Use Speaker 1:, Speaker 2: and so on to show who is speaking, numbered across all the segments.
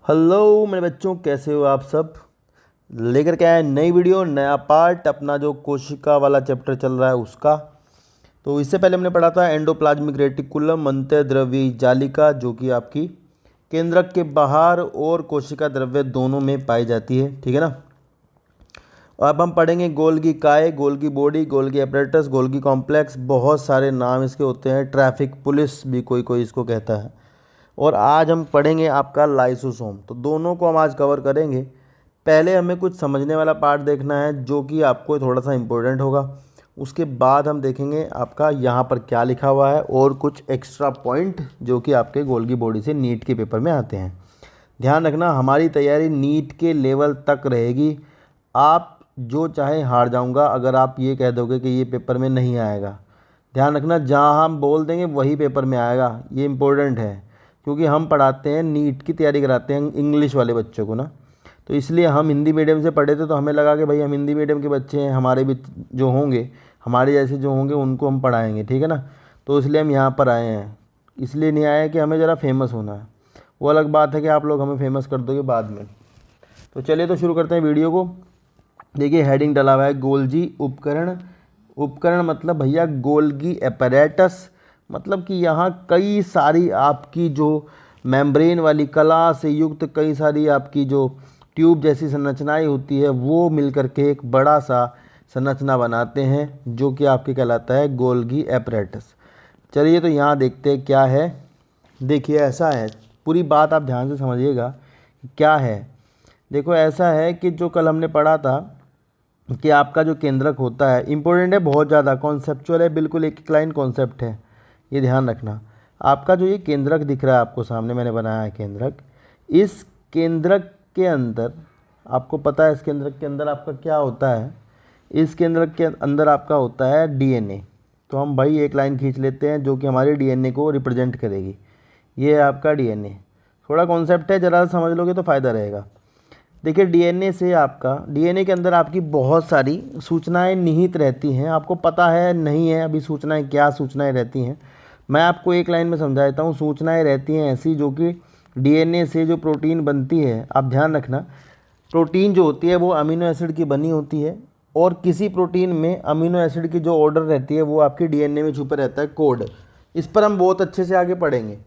Speaker 1: Hello मेरे बच्चों, कैसे हो आप सब। लेकर के आए नई वीडियो, नया पार्ट, अपना जो कोशिका वाला चैप्टर चल रहा है उसका। तो इससे पहले हमने पढ़ा था एंडोप्लाज्मिक रेटिकुलम, अंतःद्रव्यी जालिका, जो कि आपकी केंद्रक के बाहर और कोशिका द्रव्य दोनों में पाई जाती है। ठीक है ना। अब हम पढ़ेंगे गोल्गी काय, Golgi body, Golgi apparatus, Golgi complex. बहुत सारे नाम इसके होते हैं, ट्रैफिक पुलिस भी कोई कोई इसको कहता है। और आज हम पढ़ेंगे आपका लाइसोसोम। तो दोनों को हम आज कवर करेंगे। पहले हमें कुछ समझने वाला पार्ट देखना है जो कि आपको थोड़ा सा इम्पोर्टेंट होगा। उसके बाद हम देखेंगे आपका यहाँ पर क्या लिखा हुआ है और कुछ एक्स्ट्रा पॉइंट जो कि आपके गोल्गी बॉडी से नीट के पेपर में आते हैं। ध्यान रखना, हमारी तैयारी नीट के लेवल तक रहेगी। आप जो चाहे हार जाऊंगा अगर आप ये कह दोगे कि ये पेपर में नहीं आएगा। ध्यान रखना, जहाँ हम बोल देंगे वही पेपर में आएगा, ये इम्पोर्टेंट है। क्योंकि हम पढ़ाते हैं, नीट की तैयारी कराते हैं इंग्लिश वाले बच्चों को ना। तो इसलिए हम हिंदी मीडियम से पढ़े थे, तो हमें लगा कि भाई हम हिंदी मीडियम के बच्चे हैं, हमारे भी जो होंगे, हमारे जैसे जो होंगे उनको हम पढ़ाएंगे। ठीक है ना। तो इसलिए हम यहाँ पर आए हैं। इसलिए नहीं आए कि हमें ज़रा फेमस होना है। वो अलग बात है कि आप लोग हमें फेमस कर दोगे बाद में। तो चलिए तो शुरू करते हैं वीडियो को। देखिए हेडिंग डला हुआ है गोल्जी उपकरण। उपकरण मतलब भैया गोल्गी एपरेटस, मतलब कि यहाँ कई सारी आपकी जो मेम्ब्रेन वाली कला से युक्त कई सारी आपकी जो ट्यूब जैसी संरचनाएं होती है वो मिलकर के एक बड़ा सा संरचना बनाते हैं जो कि आपके कहलाता है गोल्गी एपरेटस। चलिए तो यहाँ देखते हैं क्या है। देखिए ऐसा है, पूरी बात आप ध्यान से समझिएगा क्या है। देखो ऐसा है कि जो कल हमने पढ़ा था कि आपका जो केंद्रक होता है, इंपॉर्टेंट है, बहुत ज़्यादा कॉन्सेप्चुअल है, बिल्कुल एक लाइन कॉन्सेप्ट है, ये ध्यान रखना। आपका जो ये केंद्रक दिख रहा है आपको सामने, मैंने बनाया है केंद्रक। इस केंद्रक के अंदर आपको पता है इस केंद्रक के अंदर आपका क्या होता है। इस केंद्रक के अंदर आपका होता है डीएनए। तो हम भाई एक लाइन खींच लेते हैं जो कि हमारे डीएनए को रिप्रेजेंट करेगी। ये है आपका डीएनए। थोड़ा कॉन्सेप्ट है, ज़रा समझ लोगे तो फ़ायदा रहेगा। देखिए डीएनए से आपका, डीएनए के अंदर आपकी बहुत सारी सूचनाएं निहित रहती हैं। आपको पता है नहीं है अभी सूचनाएं, क्या सूचनाएं रहती हैं, मैं आपको एक लाइन में समझा देता हूँ। सूचनाएं रहती हैं ऐसी जो कि डीएनए से जो प्रोटीन बनती है, आप ध्यान रखना, प्रोटीन जो होती है वो अमीनो एसिड की बनी होती है। और किसी प्रोटीन में अमीनो एसिड की जो ऑर्डर रहती है वो आपकी डीएनए में छुपा रहता है, कोड। इस पर हम बहुत अच्छे से आगे पढ़ेंगे।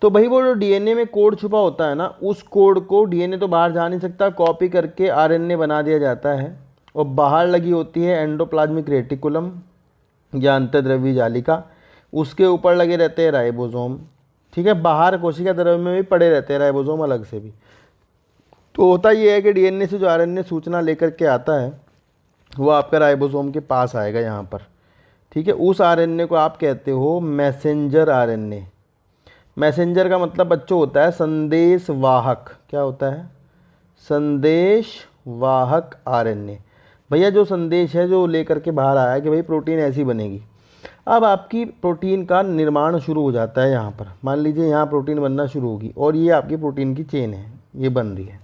Speaker 1: तो भाई वो जो डीएनए में कोड छुपा होता है ना, उस कोड को डीएनए तो बाहर जा नहीं सकता, कॉपी करके आरएनए बना दिया जाता है। और बाहर लगी होती है एंडोप्लाज्मिक रेटिकुलम या अंतःद्रव्यी जालिका, उसके ऊपर लगे रहते हैं राइबोसोम। ठीक है, बाहर कोशिका द्रव्य में भी पड़े रहते हैं राइबोसोम अलग से भी। तो होता ये है कि डीएनए से जो आरएनए सूचना लेकर के आता है वो आपका राइबोसोम के पास आएगा यहाँ पर। ठीक है, उस आरएनए को आप कहते हो मैसेंजर आरएनए। मैसेंजर का मतलब बच्चों होता है संदेश वाहक। क्या होता है? संदेश वाहक आरएनए। भैया जो संदेश है जो लेकर के बाहर आया कि भाई प्रोटीन ऐसी बनेगी। अब आपकी प्रोटीन का निर्माण शुरू हो जाता है यहाँ पर। मान लीजिए यहाँ प्रोटीन बनना शुरू होगी और ये आपकी प्रोटीन की चेन है, ये बन रही है।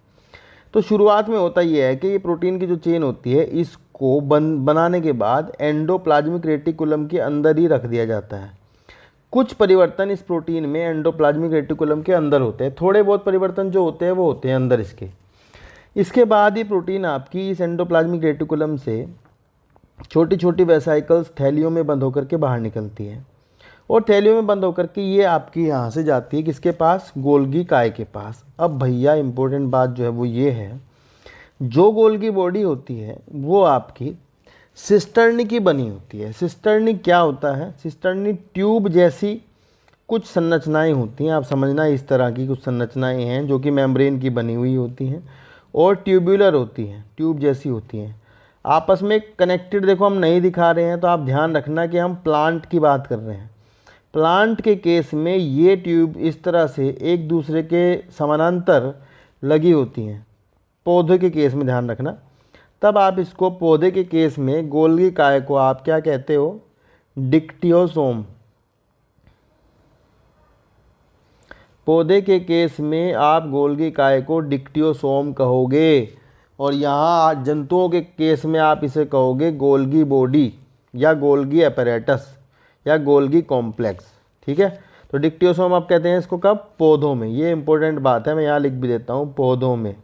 Speaker 1: तो शुरुआत में होता ये है कि ये प्रोटीन की जो चेन होती है इसको बनाने के बाद एंडोप्लाज्मिक रेटिकुलम के अंदर ही रख दिया जाता है। कुछ परिवर्तन इस प्रोटीन में एंडोप्लाज्मिक रेटिकुलम के अंदर होते हैं, थोड़े बहुत परिवर्तन जो होते हैं वो होते हैं अंदर इसके। इसके बाद ये प्रोटीन आपकी इस एंडोप्लाज्मिक रेटिकुलम से छोटी छोटी वेसाइकल्स थैलियों में बंद होकर के बाहर निकलती है। और थैलियों में बंद होकर के ये आपकी यहाँ से जाती है किसके पास? गोल्गी काय के पास। अब भैया इंपॉर्टेंट बात जो है वो ये है, जो गोल्गी बॉडी होती है वो आपकी सिस्टर्नी की बनी होती है। सिस्टर्नी क्या होता है? सिस्टर्नी ट्यूब जैसी कुछ संरचनाएं होती हैं, आप समझना इस तरह की कुछ संरचनाएं हैं जो कि मेम्ब्रेन की बनी हुई होती हैं और ट्यूबुलर होती हैं, ट्यूब जैसी होती हैं, आपस में कनेक्टेड। देखो हम नहीं दिखा रहे हैं तो आप ध्यान रखना कि हम प्लांट की बात कर रहे हैं। प्लांट के केस में ये ट्यूब इस तरह से एक दूसरे के समानांतर लगी होती हैं। पौधे के केस में ध्यान रखना, तब आप इसको, पौधे के केस में गोल्गी काय को आप क्या कहते हो? डिक्टियोसोम। पौधे के केस में आप गोल्गी काय को डिक्टियोसोम कहोगे। और यहाँ जंतुओं के केस में आप इसे कहोगे गोल्गी बॉडी या गोल्गी अपैरेटस या गोल्गी कॉम्प्लेक्स। ठीक है, तो डिक्टियोसोम आप कहते हैं इसको कब? पौधों में। ये इंपॉर्टेंट बात है, मैं यहाँ लिख भी देता हूँ, पौधों में।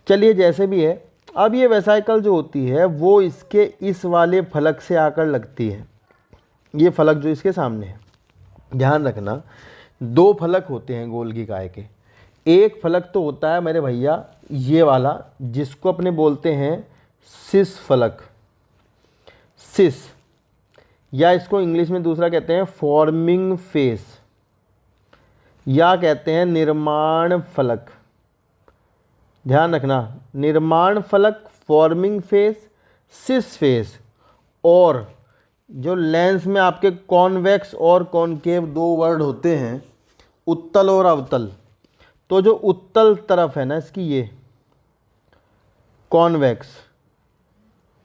Speaker 1: चलिए जैसे भी है, अब ये वेसाइकल जो होती है वो इसके इस वाले फलक से आकर लगती है। ये फलक जो इसके सामने है, ध्यान रखना 2 फलक होते हैं गोल्गी काय के। एक फलक तो होता है मेरे भैया ये वाला, जिसको अपने बोलते हैं सिस फलक, सिस, या इसको इंग्लिश में दूसरा कहते हैं फॉर्मिंग फेस, या कहते हैं निर्माण फलक। ध्यान रखना, निर्माण फलक, फॉर्मिंग फेस, सिस फेस। और जो लेंस में आपके कॉन्वेक्स और कॉनकेव 2 वर्ड होते हैं, उत्तल और अवतल। तो जो उत्तल तरफ है ना इसकी, ये कॉन्वेक्स,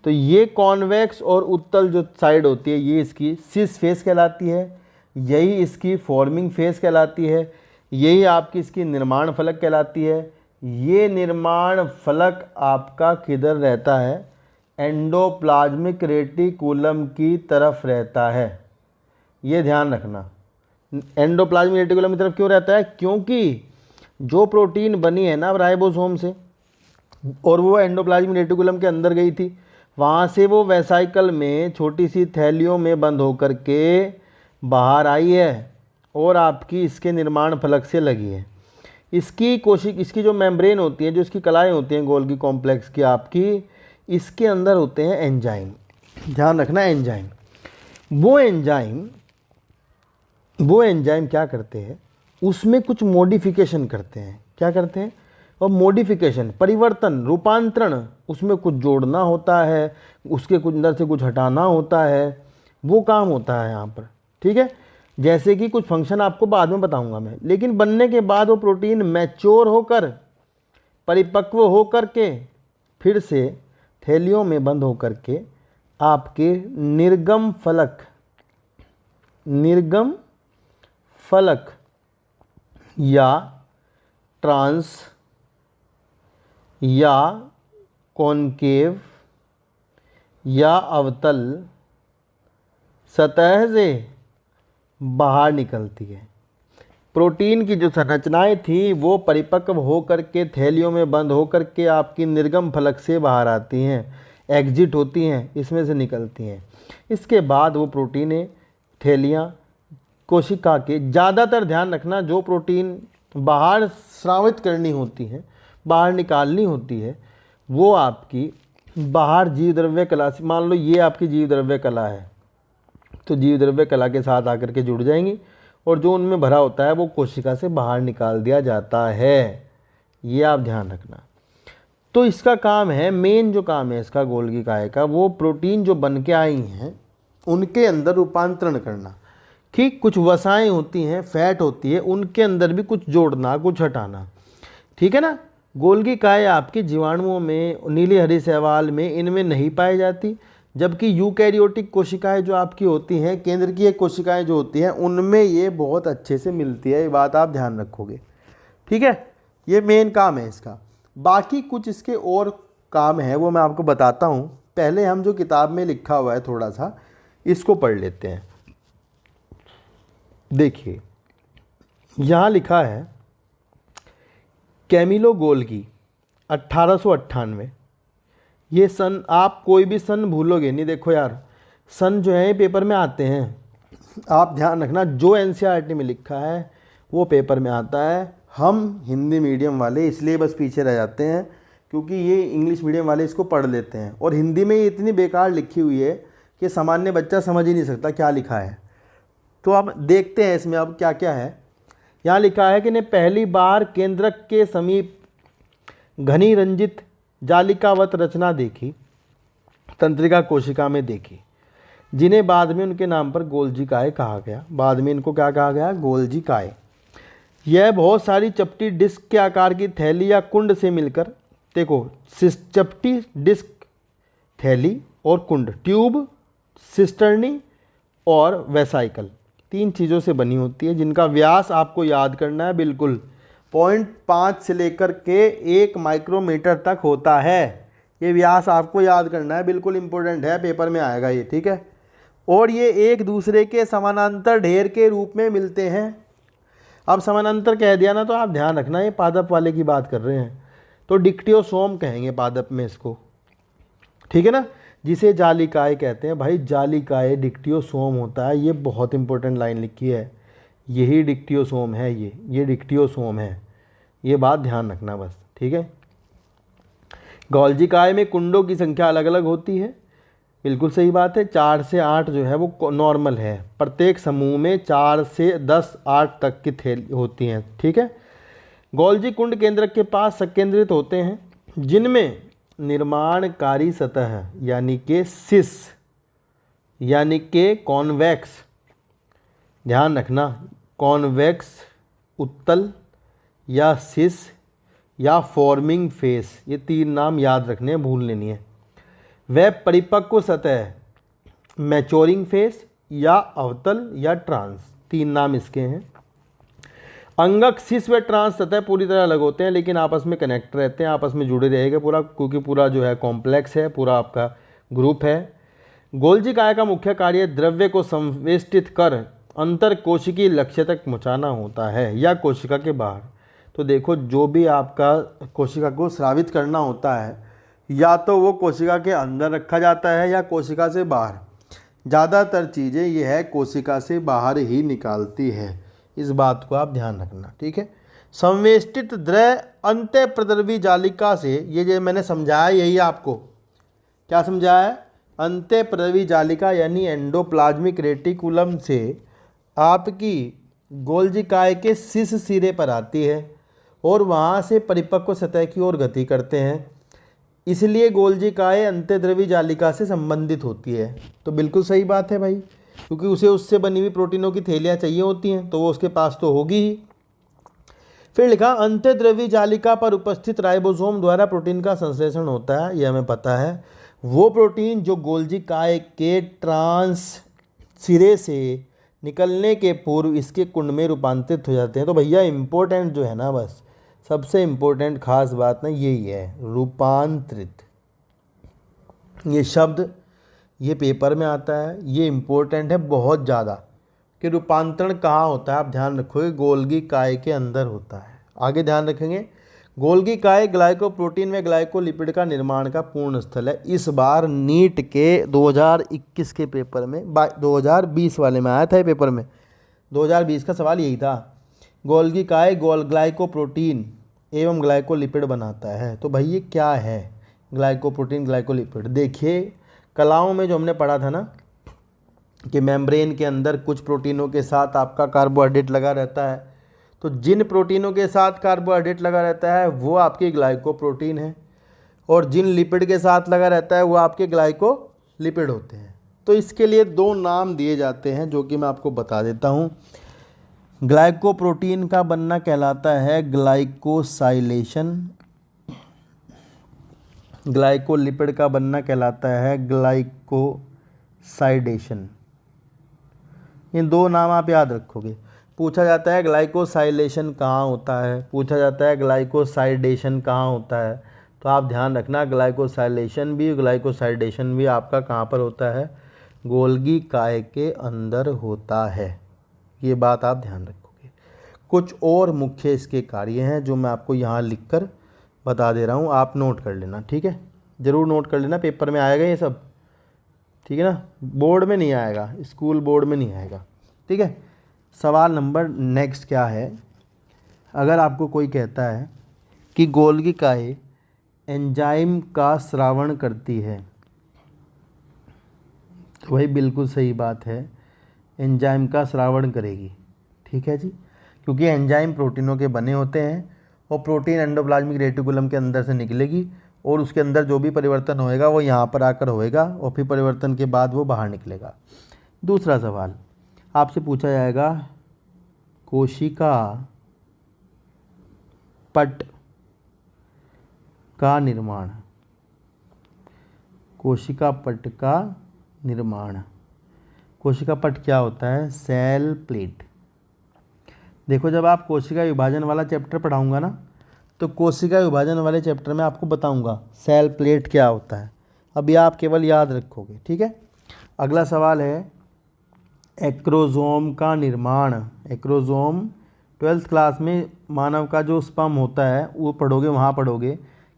Speaker 1: तो ये कॉन्वेक्स और उत्तल जो साइड होती है ये इसकी सिस फेस कहलाती है, यही इसकी फॉर्मिंग फेस कहलाती है, यही आपकी इसकी निर्माण फलक कहलाती है। ये निर्माण फलक आपका किधर रहता है? एंडोप्लाज्मिक रेटिकुलम की तरफ रहता है। ये ध्यान रखना, एंडोप्लाज्मिक रेटिकुलम की तरफ क्यों रहता है? क्योंकि जो प्रोटीन बनी है ना राइबोसोम से, और वो एंडोप्लाज्मिक रेटिकुलम के अंदर गई थी, वहाँ से वो वेसाइकल में छोटी सी थैलियों में बंद होकर के बाहर आई है और आपकी इसके निर्माण फलक से लगी है। इसकी जो मेम्ब्रेन होती है, जो इसकी कलाएँ होती हैं गोल्गी कॉम्प्लेक्स की आपकी, इसके अंदर होते हैं एंजाइम। ध्यान रखना, एंजाइम। वो एंजाइम क्या करते हैं? उसमें कुछ मॉडिफिकेशन करते हैं। क्या करते हैं? और मॉडिफिकेशन, परिवर्तन, रूपांतरण, उसमें कुछ जोड़ना होता है, उसके कुछ अंदर से कुछ हटाना होता है, वो काम होता है यहाँ पर। ठीक है, जैसे कि कुछ फंक्शन आपको बाद में बताऊंगा मैं, लेकिन बनने के बाद वो प्रोटीन मैच्योर होकर, परिपक्व होकर के, फिर से थैलियों में बंद होकर के आपके निर्गम फलक या ट्रांस या कॉनकेव या अवतल सतह से बाहर निकलती है। प्रोटीन की जो संरचनाएं थी वो परिपक्व होकर के थैलियों में बंद होकर के आपकी निर्गम फलक से बाहर आती हैं, एग्जिट होती हैं, इसमें से निकलती हैं। इसके बाद वो प्रोटीनें, थैलियाँ, कोशिका के, ज़्यादातर ध्यान रखना जो प्रोटीन बाहर स्रावित करनी होती है, बाहर निकालनी होती है, वो आपकी बाहर जीव द्रव्य कला से, मान लो ये आपकी जीव द्रव्य कला है, तो जीव द्रव्य कला के साथ आकर के जुड़ जाएंगी और जो उनमें भरा होता है वो कोशिका से बाहर निकाल दिया जाता है। ये आप ध्यान रखना। तो इसका काम है, मेन जो काम है इसका गोल्गी काय का, वो प्रोटीन जो बन के आई हैं उनके अंदर रूपांतरण करना। ठीक, कुछ वसाएं होती हैं, फैट होती है, उनके अंदर भी कुछ जोड़ना, कुछ हटाना। ठीक है ना। गोल्गी काय आपके जीवाणुओं में, नीली हरी शैवाल में, इनमें नहीं पाई जाती, जबकि यूकैरियोटिक कोशिकाएं जो आपकी होती हैं, केंद्रकीय कोशिकाएं जो होती हैं, उनमें ये बहुत अच्छे से मिलती है। ये बात आप ध्यान रखोगे। ठीक है, ये मेन काम है इसका। बाकी कुछ इसके और काम है वो मैं आपको बताता हूँ। पहले हम जो किताब में लिखा हुआ है थोड़ा सा इसको पढ़ लेते हैं। देखिए यहाँ लिखा है कैमिलो गोल्गी 1898। ये सन, आप कोई भी सन भूलोगे नहीं। देखो यार, सन जो है पेपर में आते हैं, आप ध्यान रखना, जो एनसीईआरटी में लिखा है वो पेपर में आता है। हम हिंदी मीडियम वाले इसलिए बस पीछे रह जाते हैं क्योंकि ये इंग्लिश मीडियम वाले इसको पढ़ लेते हैं, और हिंदी में ये इतनी बेकार लिखी हुई है कि सामान्य बच्चा समझ ही नहीं सकता क्या लिखा है। तो आप देखते हैं इसमें अब क्या क्या है। यहाँ लिखा है कि ने पहली बार केंद्रक के समीप घनी रंजित जालिकावत रचना देखी, तंत्रिका कोशिका में देखी, जिन्हें बाद में उनके नाम पर गोल्जी काय कहा गया। बाद में इनको क्या कहा गया? गोल्जी काय। यह बहुत सारी चपटी डिस्क के आकार की थैली या कुंड से मिलकर, देखो चपटी डिस्क, थैली और कुंड, ट्यूब, सिस्टर्नी और वेसाइकल, 3 चीज़ों से बनी होती है, जिनका व्यास आपको याद करना है बिल्कुल 0.5 से लेकर के 1 माइक्रोमीटर तक होता है। ये व्यास आपको याद करना है, बिल्कुल इंपॉर्टेंट है, पेपर में आएगा ये। ठीक है, और ये एक दूसरे के समानांतर ढेर के रूप में मिलते हैं। अब समानांतर कह दिया ना तो आप ध्यान रखना, ये पादप वाले की बात कर रहे हैं, तो डिक्टियोसोम कहेंगे पादप में इसको, ठीक है ना, जिसे जालिकाएं कहते हैं। भाई जालिकाएं डिक्टियोसोम होता है, ये बहुत इंपॉर्टेंट लाइन लिखी है, यही डिक्टियोसोम है, ये डिक्टियोसोम है, ये बात ध्यान रखना बस, ठीक है। गोल्जी काय में कुंडों की संख्या अलग अलग होती है, बिल्कुल सही बात है। 4 से 8 जो है वो नॉर्मल है, प्रत्येक समूह में 4 से 10 8 तक की थैली होती हैं, ठीक है। गोल्जी कुंड केंद्रक के पास संकेंद्रित होते हैं, जिनमें निर्माणकारी सतह यानी कि सिस यानी कि कॉन्वेक्स, ध्यान रखना, कॉन्वेक्स उत्तल या सिस या फॉर्मिंग फेस, ये 3 नाम याद रखने हैं, भूलने नहीं है। वह परिपक्व सतह मैच्योरिंग फेस या अवतल या ट्रांस, 3 नाम इसके हैं। अंगक सिस व ट्रांस सतह पूरी तरह अलग होते हैं, लेकिन आपस में कनेक्ट रहते हैं, आपस में जुड़े रहेंगे पूरा, क्योंकि पूरा जो है कॉम्प्लेक्स है, पूरा आपका ग्रुप है। गोल्जी काय का मुख्य कार्य द्रव्य को संवेष्टित कर अंतर कोशिकीय लक्ष्य तक पहुँचाना होता है या कोशिका के बाहर। तो देखो, जो भी आपका कोशिका को स्रावित करना होता है, या तो वो कोशिका के अंदर रखा जाता है या कोशिका से बाहर। ज़्यादातर चीज़ें ये है कोशिका से बाहर ही निकालती है, इस बात को आप ध्यान रखना, ठीक है। संवेष्टित द्रव अंतःप्रद्रवी जालिका से, ये जो मैंने समझाया यही आपको, क्या समझाया है, अंतःप्रद्रवी जालिका यानी एंडोप्लाज्मिक रेटिकुलम से आपकी गोल्जी काय के शीर्ष सिरे पर आती है और वहाँ से परिपक्व सतह की ओर गति करते हैं, इसलिए गोल्जी काय अंतःद्रवी जालिका से संबंधित होती है। तो बिल्कुल सही बात है भाई, क्योंकि उसे उससे बनी हुई प्रोटीनों की थैलियाँ चाहिए होती हैं, तो वो उसके पास तो होगी ही। फिर लिखा, अंतःद्रवी जालिका पर उपस्थित राइबोसोम द्वारा प्रोटीन का संश्लेषण होता है, यह हमें पता है। वो प्रोटीन जो गोल्जी काय के ट्रांस सिरे से निकलने के पूर्व इसके कुंड में रूपांतरित हो जाते हैं। तो भैया इम्पोर्टेंट जो है ना, बस सबसे इम्पोर्टेंट खास बात ना यही है, रूपांतरित। ये शब्द ये पेपर में आता है, ये इम्पोर्टेंट है बहुत ज़्यादा, कि रूपांतरण कहाँ होता है, आप ध्यान रखोगे, गोल्गी काय के अंदर होता है। आगे ध्यान रखेंगे, गोल्गी काय ग्लाइकोप्रोटीन व ग्लाइकोलिपिड का निर्माण का पूर्ण स्थल है। इस बार नीट के 2021 के पेपर में 2020 वाले में आया था, ये पेपर में 2020 का सवाल यही था, गोल्गी काय ग्लाइकोप्रोटीन एवं ग्लाइकोलिपिड बनाता है। तो भाई ये क्या है ग्लाइकोप्रोटीन ग्लाइकोलिपिड? देखिए, कलाओं में जो हमने पढ़ा था ना कि मेम्ब्रेन के अंदर कुछ प्रोटीनों के साथ आपका कार्बोहाइड्रेट लगा रहता है, तो जिन प्रोटीनों के साथ कार्बोहाइड्रेट लगा रहता है वो आपकी ग्लाइकोप्रोटीन है, और जिन लिपिड के साथ लगा रहता है वो आपके ग्लाइकोलिपिड होते हैं। तो इसके लिए 2 नाम दिए जाते हैं जो कि मैं आपको बता देता हूँ। ग्लाइकोप्रोटीन का बनना कहलाता है ग्लाइकोसाइलेशन, ग्लाइकोलिपिड का बनना कहलाता है ग्लाइकोसाइडेशन। इन 2 नाम आप याद रखोगे। पूछा जाता है ग्लाइकोसाइलेशन कहाँ होता है, पूछा जाता है ग्लाइकोसाइडेशन कहाँ होता है, तो आप ध्यान रखना ग्लाइकोसाइलेशन भी ग्लाइकोसाइडेशन भी आपका कहाँ पर होता है, गोल्गी काय के अंदर होता है। ये बात आप ध्यान रखोगे। कुछ और मुख्य इसके कार्य हैं जो मैं आपको यहाँ लिखकर बता दे रहा हूँ, आप नोट कर लेना, ठीक है, ज़रूर नोट कर लेना, पेपर में आएगा ये सब, ठीक है ना, बोर्ड में नहीं आएगा, स्कूल बोर्ड में नहीं आएगा, ठीक है। सवाल नंबर नेक्स्ट क्या है, अगर आपको कोई कहता है कि गोल्गी काय एंजाइम का स्रावण करती है, तो भाई बिल्कुल सही बात है, एंजाइम का स्रावण करेगी, ठीक है जी, क्योंकि एंजाइम प्रोटीनों के बने होते हैं और प्रोटीन एंडोप्लाज्मिक रेटिकुलम के अंदर से निकलेगी और उसके अंदर जो भी परिवर्तन होएगा वो यहाँ पर आकर होएगा और फिर परिवर्तन के बाद वो बाहर निकलेगा। दूसरा सवाल आपसे पूछा जाएगा, कोशिका पट का निर्माण, कोशिका पट का निर्माण, कोशिका पट क्या होता है, सेल प्लेट। देखो, जब आप कोशिका विभाजन वाला चैप्टर पढ़ाऊंगा ना, तो कोशिका विभाजन वाले चैप्टर में आपको बताऊंगा सेल प्लेट क्या होता है, अभी आप केवल याद रखोगे, ठीक है। अगला सवाल है, एक्रोजोम का निर्माण। एक्रोजोम 12th क्लास में मानव का जो स्पर्म होता है वो पढ़ोगे, वहाँ पढ़ोगे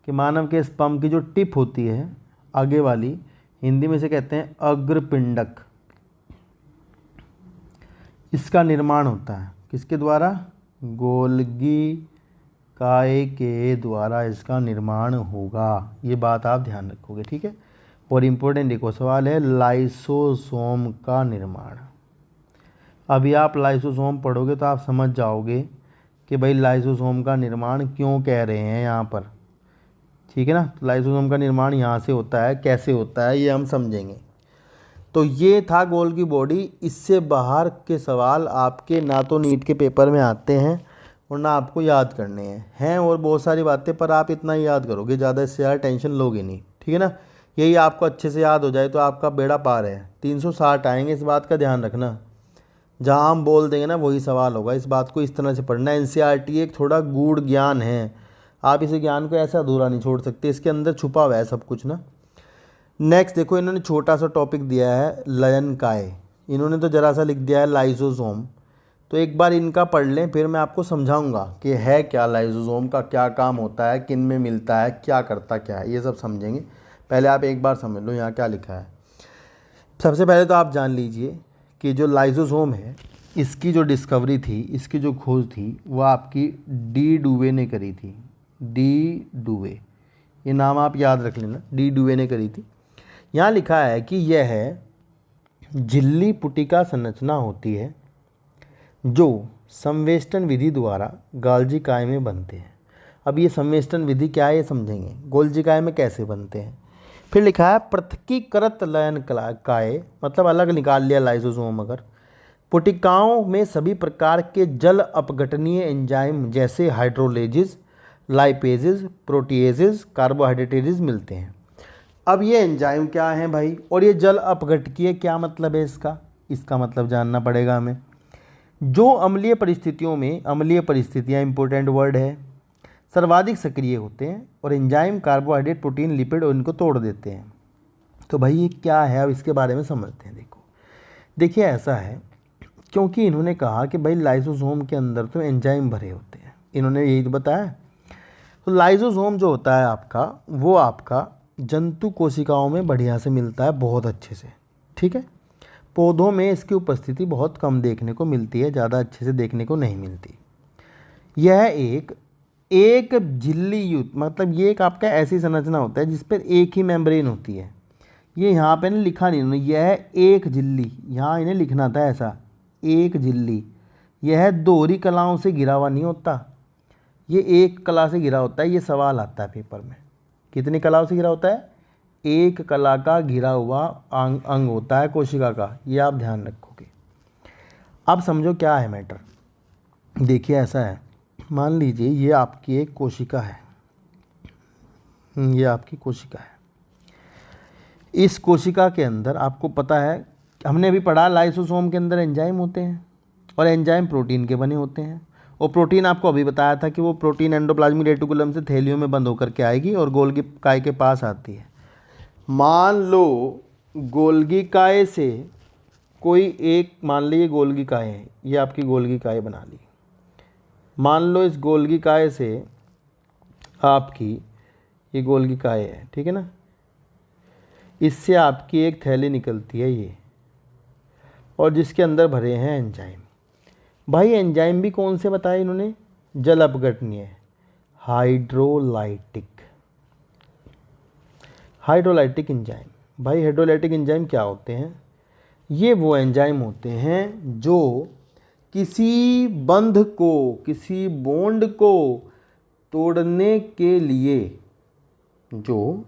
Speaker 1: कि मानव के स्पर्म की जो टिप होती है आगे वाली, हिंदी में से कहते हैं अग्रपिंडक, इसका निर्माण होता है किसके द्वारा? गोल्गी काय के द्वारा इसका निर्माण होगा। ये बात आप ध्यान रखोगे, ठीक है। और इम्पोर्टेंट एक और सवाल है, लाइसोसोम का निर्माण। अभी आप लाइसोसोम पढ़ोगे तो आप समझ जाओगे कि भाई लाइसोसोम का निर्माण क्यों कह रहे हैं यहाँ पर, ठीक है ना। तो लाइसोसोम का निर्माण यहाँ से होता है, कैसे होता है ये हम समझेंगे। तो ये था गोल्गी बॉडी। इससे बाहर के सवाल आपके ना तो नीट के पेपर में आते हैं और ना आपको याद करने हैं और बहुत सारी बातें, पर आप इतना ही याद करोगे, ज़्यादा इससे ज़्यादा टेंशन लोगे नहीं, ठीक है ना। यही आपको अच्छे से याद हो जाए तो आपका बेड़ा पार है। 360 आएंगे, इस बात का ध्यान रखना। जहाँ हम बोल देंगे ना वही सवाल होगा, इस बात को इस तरह से पढ़ना। एनसीईआरटी एक थोड़ा गूढ़ ज्ञान है, आप इस ज्ञान को ऐसा अधूरा नहीं छोड़ सकते, इसके अंदर छुपा हुआ है सब कुछ ना। नेक्स्ट देखो, इन्होंने छोटा सा टॉपिक दिया है लयन काय, इन्होंने तो ज़रा सा लिख दिया है लाइसोसोम। तो एक बार इनका पढ़ लें, फिर मैं आपको समझाऊंगा कि है क्या लाइसोसोम का क्या काम होता है, किन में मिलता है, क्या करता क्या है, ये सब समझेंगे। पहले आप एक बार समझ लो यहाँ क्या लिखा है। सबसे पहले तो आप जान लीजिए कि जो लाइसोसोम है इसकी जो डिस्कवरी थी, इसकी जो खोज थी, वो आपकी डी डुवे ने करी थी। डी डुवे, ये नाम आप याद रख लेना, डी डुवे ने करी थी। यहाँ लिखा है कि यह है झिल्ली पुटिका संरचना होती है जो संवेष्टन विधि द्वारा गोल्जी काय में बनते हैं। अब ये संवेष्टन विधि क्या है ये समझेंगे, गोल्जी काय में कैसे बनते हैं। फिर लिखा है पृथकीकृत लयन काय, मतलब अलग निकाल लिया लाइसोसोम। अगर पुटिकाओं में सभी प्रकार के जल अपघटनीय एंजाइम जैसे हाइड्रोलेजिस, लाइपेजेस, प्रोटीएजेस, कार्बोहाइड्रेटेजेस मिलते हैं। अब ये एंजाइम क्या हैं भाई, और ये जल अपघटकीय क्या मतलब है इसका मतलब जानना पड़ेगा हमें। जो अम्लीय परिस्थितियों में, अम्लीय परिस्थितियाँ इंपॉर्टेंट वर्ड है, सर्वाधिक सक्रिय होते हैं और एंजाइम कार्बोहाइड्रेट, प्रोटीन, लिपिड और इनको तोड़ देते हैं। तो भाई ये क्या है, अब इसके बारे में समझते हैं। देखिए ऐसा है, क्योंकि इन्होंने कहा कि भाई लाइसोसोम के अंदर तो एंजाइम भरे होते हैं, इन्होंने यही तो बताया। तो लाइसोसोम जो होता है आपका, वो आपका जंतु कोशिकाओं में बढ़िया से मिलता है, बहुत अच्छे से, ठीक है। पौधों में इसकी उपस्थिति बहुत कम देखने को मिलती है, ज़्यादा अच्छे से देखने को नहीं मिलती। यह एक झिल्ली युक्त, मतलब ये एक आपका ऐसी संरचना होता है जिस पर एक ही मेम्ब्रेन होती है। ये यहाँ पे नहीं लिखा नहीं उन्होंने, यह एक झिल्ली, यहाँ इन्हें लिखना था ऐसा, एक झिल्ली। यह दोहरी कलाओं से घिरा हुआ नहीं होता, ये एक कला से घिरा होता है। ये सवाल आता है पेपर में, कितनी कलाओं से घिरा होता है? एक कला का घिरा हुआ अंग होता है कोशिका का, ये आप ध्यान रखोगे। अब समझो क्या है मैटर। देखिए ऐसा है, मान लीजिए ये आपकी एक कोशिका है, ये आपकी कोशिका है। इस कोशिका के अंदर आपको पता है, हमने अभी पढ़ा लाइसोसोम के अंदर एंजाइम होते हैं और एंजाइम प्रोटीन के बने होते हैं। और प्रोटीन आपको अभी बताया था कि वो प्रोटीन एंडोप्लाज्मिक रेटिकुलम से थैलियों में बंद होकर के आएगी और गोल्गी काय के पास आती है। मान लो गोल्गी काय से कोई एक, मान लीजिए गोल्गी काय है, ये आपकी गोल्गी काय बना ली। मान लो इस गोल्गी काय से आपकी ये गोल्गी काय है, ठीक है ना, इससे आपकी एक थैली निकलती है ये, और जिसके अंदर भरे हैं एंजाइम। भाई एंजाइम भी कौन से बताए इन्होंने? जल अपघटनीय, हाइड्रोलाइटिक, हाइड्रोलाइटिक एंजाइम। भाई हाइड्रोलाइटिक एंजाइम क्या होते हैं? ये वो एंजाइम होते हैं जो किसी बंध को, किसी बॉन्ड को तोड़ने के लिए, जो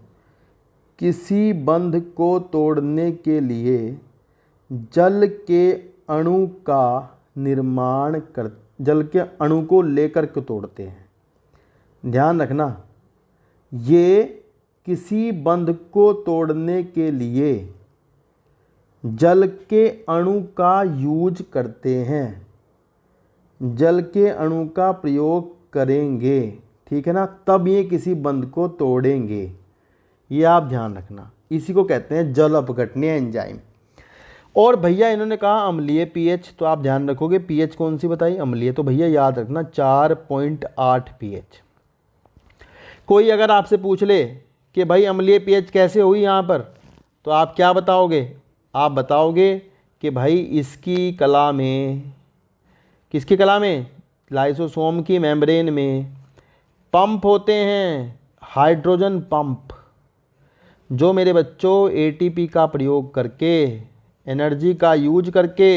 Speaker 1: किसी बंध को तोड़ने के लिए जल के अणु का निर्माण कर, जल के अणु को लेकर के तोड़ते हैं। ध्यान रखना, ये किसी बंध को तोड़ने के लिए जल के अणु का यूज करते हैं, जल के अणु का प्रयोग करेंगे, ठीक है ना, तब ये किसी बंध को तोड़ेंगे। ये आप ध्यान रखना, इसी को कहते हैं जल अपघटनीय एंजाइम। और भैया इन्होंने कहा अम्लीय पीएच, तो आप ध्यान रखोगे पीएच कौन सी बताई, अम्लीय, तो भैया याद रखना 4.8 पीएच। कोई अगर आपसे पूछ ले कि भाई अम्लीय पीएच कैसे हुई यहाँ पर, तो आप क्या बताओगे, आप बताओगे कि भाई इसकी कला में, किसकी कला में, लाइसोसोम की मेम्ब्रेन में पंप होते हैं, हाइड्रोजन पंप, जो मेरे बच्चों एटीपी का प्रयोग करके, एनर्जी का यूज करके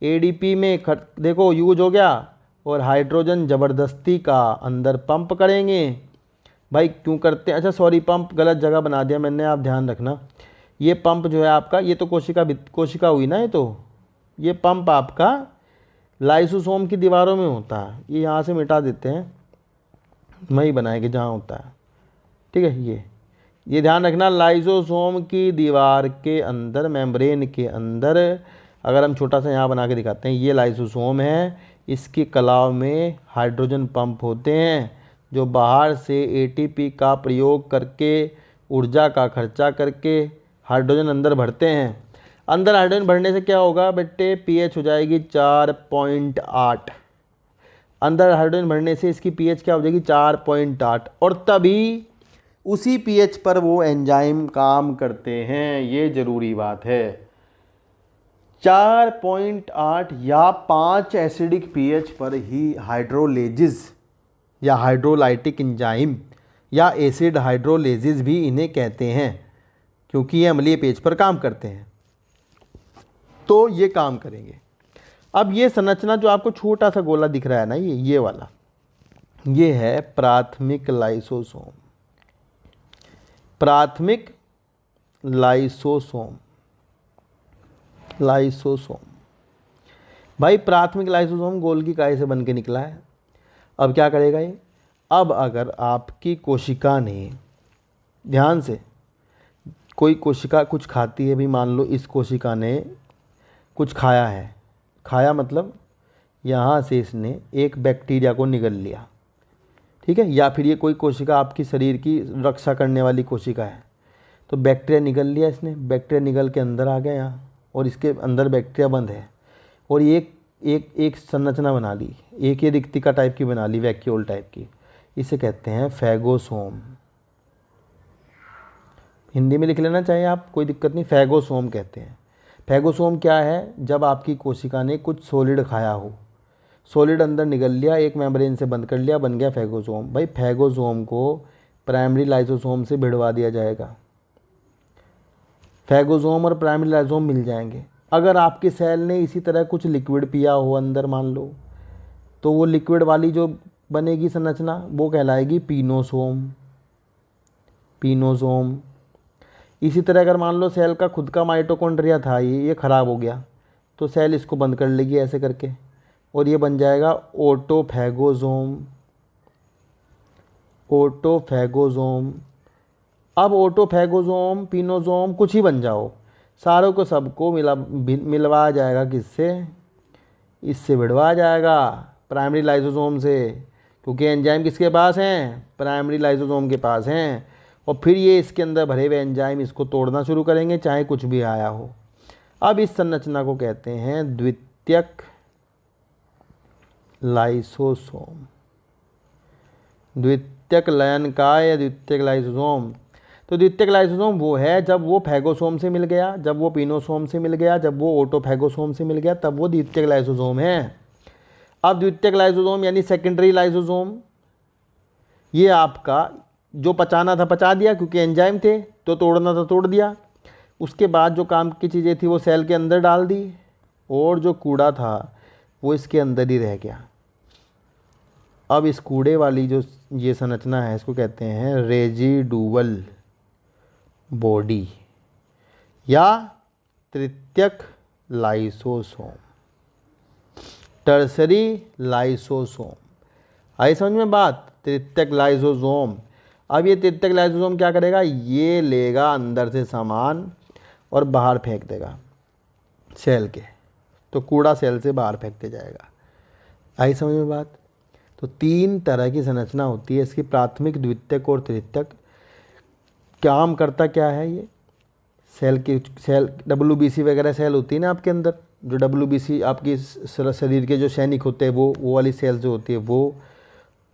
Speaker 1: एडीपी में देखो यूज हो गया, और हाइड्रोजन ज़बरदस्ती का अंदर पंप करेंगे। भाई क्यों करते हैं, अच्छा सॉरी पंप गलत जगह बना दिया मैंने, आप ध्यान रखना। ये पंप जो है आपका, ये तो कोशिका हुई ना, ये पंप आपका लाइसोसोम की दीवारों में होता है। ये यहाँ से मिटा देते हैं, वही बनाएंगे जहाँ होता है, ठीक है। ये ध्यान रखना, लाइसोसोम की दीवार के अंदर, मेम्ब्रेन के अंदर, अगर हम छोटा सा यहाँ बना के दिखाते हैं, ये लाइसोसोम है, इसकी कलाव में हाइड्रोजन पंप होते हैं, जो बाहर से एटीपी का प्रयोग करके, ऊर्जा का खर्चा करके हाइड्रोजन अंदर भरते हैं। अंदर हाइड्रोजन भरने से क्या होगा बेटे, पीएच हो जाएगी 4.8। अंदर हाइड्रोजन भरने से इसकी पीएच क्या हो जाएगी, 4.8, और तभी उसी पीएच पर वो एंजाइम काम करते हैं, ये ज़रूरी बात है। 4.8 या 5 एसिडिक पीएच पर ही हाइड्रोलेजिस या हाइड्रोलाइटिक एंजाइम या एसिड हाइड्रोलेजिस भी इन्हें कहते हैं, क्योंकि ये अम्लीय पीएच पर काम करते हैं, तो ये काम करेंगे। अब ये संरचना जो आपको छोटा सा गोला दिख रहा है ना, ये वाला, ये है प्राथमिक लाइसोसोम। प्राथमिक लाइसोसोम, भाई प्राथमिक लाइसोसोम गोल्गी काय से बन के निकला है। अब क्या करेगा ये, अब अगर आपकी कोशिका ने, ध्यान से, कोई कोशिका कुछ खाती है, भी मान लो इस कोशिका ने कुछ खाया है, खाया मतलब यहाँ से इसने एक बैक्टीरिया को निगल लिया, ठीक है, या फिर ये कोई कोशिका आपकी शरीर की रक्षा करने वाली कोशिका है, तो बैक्टीरिया निगल लिया इसने, बैक्टीरिया निगल के अंदर आ गया यहाँ, और इसके अंदर बैक्टीरिया बंद है, और ये एक संरचना बना ली, एक ये रिक्तिका टाइप की बना ली, वैक्यूल टाइप की, इसे कहते हैं फैगोसोम। हिंदी में लिख लेना चाहिए आप, कोई दिक्कत नहीं, फैगोसोम कहते हैं। फैगोसोम क्या है, जब आपकी कोशिका ने कुछ सॉलिड खाया हो, सॉलिड अंदर निगल लिया, एक मेम्ब्रेन से बंद कर लिया, बन गया फैगोसोम। भाई फैगोसोम को प्राइमरी लाइसोसोम से भिड़वा दिया जाएगा, फैगोसोम और प्राइमरी लाइसोसोम मिल जाएंगे। अगर आपके सेल ने इसी तरह कुछ लिक्विड पिया हो अंदर मान लो, तो वो लिक्विड वाली जो बनेगी संरचना वो कहलाएगी पीनोसोम। इसी तरह अगर मान लो सेल का खुद का माइटोकॉन्ड्रिया था, ये ख़राब हो गया, तो सेल इसको बंद कर लेगी ऐसे करके, और ये बन जाएगा ओटोफैगोसोम। अब ओटोफैगोसोम, पीनोसोम कुछ ही बन जाओ, सारों को सबको मिलवाया जाएगा, किससे, इससे भिड़वाया जाएगा प्राइमरी लाइसोसोम से, क्योंकि एंजाइम किसके पास हैं, प्राइमरी लाइसोसोम के पास हैं। और फिर ये इसके अंदर भरे हुए एंजाइम इसको तोड़ना शुरू करेंगे, चाहे कुछ भी आया हो। अब इस संरचना को कहते हैं द्वितीयक लाइसोसोम, द्वितीयक लयनकाय या द्वितीयक लाइसोसोम। तो द्वितीयक लाइसोसोम वो है जब वो फैगोसोम से मिल गया, जब वो पीनोसोम से मिल गया, जब वो ओटोफैगोसोम से मिल गया, तब वो द्वितीयक लाइसोसोम है। अब द्वितीयक लाइसोसोम यानी सेकेंडरी लाइसोसोम, ये आपका जो पचाना था पचा दिया, क्योंकि एंजाइम थे, तो तोड़ना था तोड़ दिया। उसके बाद जो काम की चीज़ें थी वो सेल के अंदर डाल दी, और जो कूड़ा था वो इसके अंदर ही रह गया। अब इस कूड़े वाली जो ये संरचना है, इसको कहते हैं रेजिडुअल बॉडी या तृतीयक लाइसोसोम, टर्सरी लाइसोसोम। आई समझ में बात, तृतीयक लाइसोसोम। अब ये तृतीयक लाइसोसोम क्या करेगा, ये लेगा अंदर से सामान और बाहर फेंक देगा सेल के, तो कूड़ा सेल से बाहर फेंकते जाएगा। आई समझ में बात। तो 3 तरह की संरचना होती है इसकी, प्राथमिक, द्वितीयक और तृतीयक। काम करता क्या है ये, सेल WBC वगैरह सेल होती है ना आपके अंदर, जो WBC आपकी शरीर के जो सैनिक होते हैं वो वाली सेल जो होती है वो,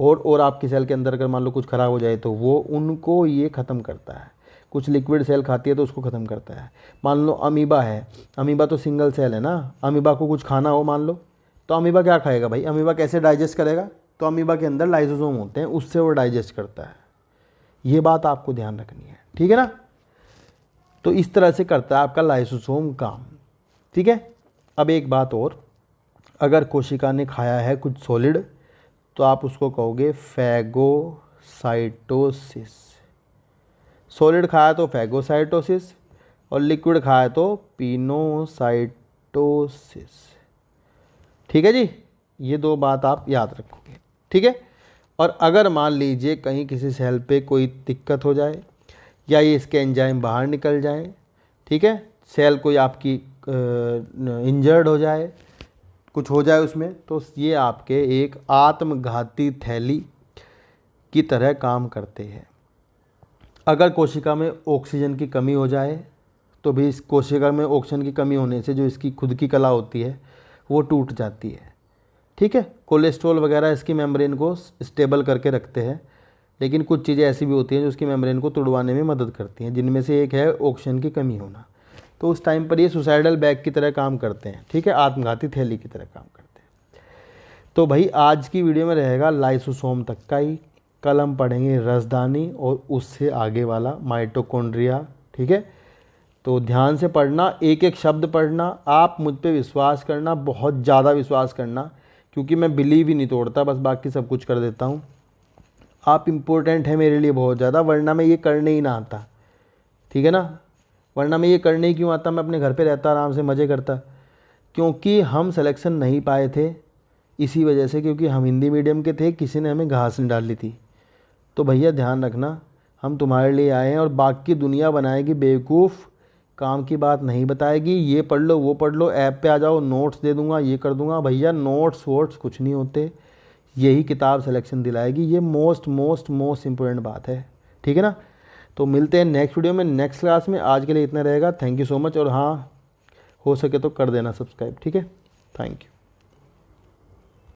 Speaker 1: और आपकी सेल के अंदर अगर मान लो कुछ ख़राब हो जाए तो वो उनको ये ख़त्म करता है। कुछ लिक्विड सेल खाती है तो उसको ख़त्म करता है। मान लो अमीबा है, अमीबा तो सिंगल सेल है ना, अमीबा को कुछ खाना हो मान लो, तो अमीबा क्या खाएगा भाई, अमीबा कैसे डाइजेस्ट करेगा, तो अमीबा के अंदर लाइसोसोम होते हैं, उससे वो डाइजेस्ट करता है। ये बात आपको ध्यान रखनी है, ठीक है ना। तो इस तरह से करता है आपका लाइसोसोम काम, ठीक है। अब एक बात और, अगर कोशिका ने खाया है कुछ सॉलिड तो आप उसको कहोगे फैगोसाइटोसिस। सॉलिड खाया तो फैगोसाइटोसिस, और लिक्विड खाया तो पिनोसाइटोसिस, ठीक है जी। ये दो बात आप याद रखोगे, ठीक है। और अगर मान लीजिए कहीं किसी सेल पे कोई दिक्कत हो जाए या ये इसके एंजाइम बाहर निकल जाए, ठीक है, सेल कोई आपकी इंजर्ड हो जाए, कुछ हो जाए उसमें, तो ये आपके एक आत्मघाती थैली की तरह काम करते हैं। अगर कोशिका में ऑक्सीजन की कमी हो जाए तो भी इस कोशिका में ऑक्सीजन की कमी होने से जो इसकी खुद की कला होती है वो टूट जाती है, ठीक है। कोलेस्ट्रॉल वगैरह इसकी मेम्ब्रेन को स्टेबल करके रखते हैं, लेकिन कुछ चीज़ें ऐसी भी होती हैं जो उसकी मेम्ब्रेन को तोड़वाने में मदद करती हैं, जिनमें से एक है ऑक्सीजन की कमी होना। तो उस टाइम पर ये सुसाइडल बैग की तरह काम करते हैं, ठीक है, आत्मघाती थैली की तरह काम करते हैं। तो भाई आज की वीडियो में रहेगा लाइसोसोम तक का ही, कल हम पढ़ेंगे रसदानी और उससे आगे वाला माइटोकॉन्ड्रिया, ठीक है। तो ध्यान से पढ़ना, एक एक शब्द पढ़ना, आप मुझ पे विश्वास करना, बहुत ज़्यादा विश्वास करना, क्योंकि मैं बिलीव ही नहीं तोड़ता, बस बाकी सब कुछ कर देता हूँ। आप इम्पोर्टेंट है मेरे लिए बहुत ज़्यादा, वरना मैं ये करने ही ना आता, ठीक है ना। वरना मैं ये करने ही क्यों आता, मैं अपने घर पे रहता, आराम से मज़े करता। क्योंकि हम सिलेक्शन नहीं पाए थे इसी वजह से, क्योंकि हम हिंदी मीडियम के थे, किसी ने हमें घास नहीं डाली थी। तो भैया ध्यान रखना, हम तुम्हारे लिए आए हैं, और बाकी दुनिया बनाएगी बेवकूफ़, काम की बात नहीं बताएगी, ये पढ़ लो वो पढ़ लो, ऐप पे आ जाओ नोट्स दे दूंगा, ये कर दूंगा। भैया नोट्स वोट्स कुछ नहीं होते, यही किताब सिलेक्शन दिलाएगी, ये मोस्ट इम्पोर्टेंट बात है, ठीक है ना। तो मिलते हैं नेक्स्ट वीडियो में, नेक्स्ट क्लास में। आज के लिए इतना रहेगा, थैंक यू सो मच। और हाँ, हो सके तो कर देना सब्सक्राइब, ठीक है, थैंक यू।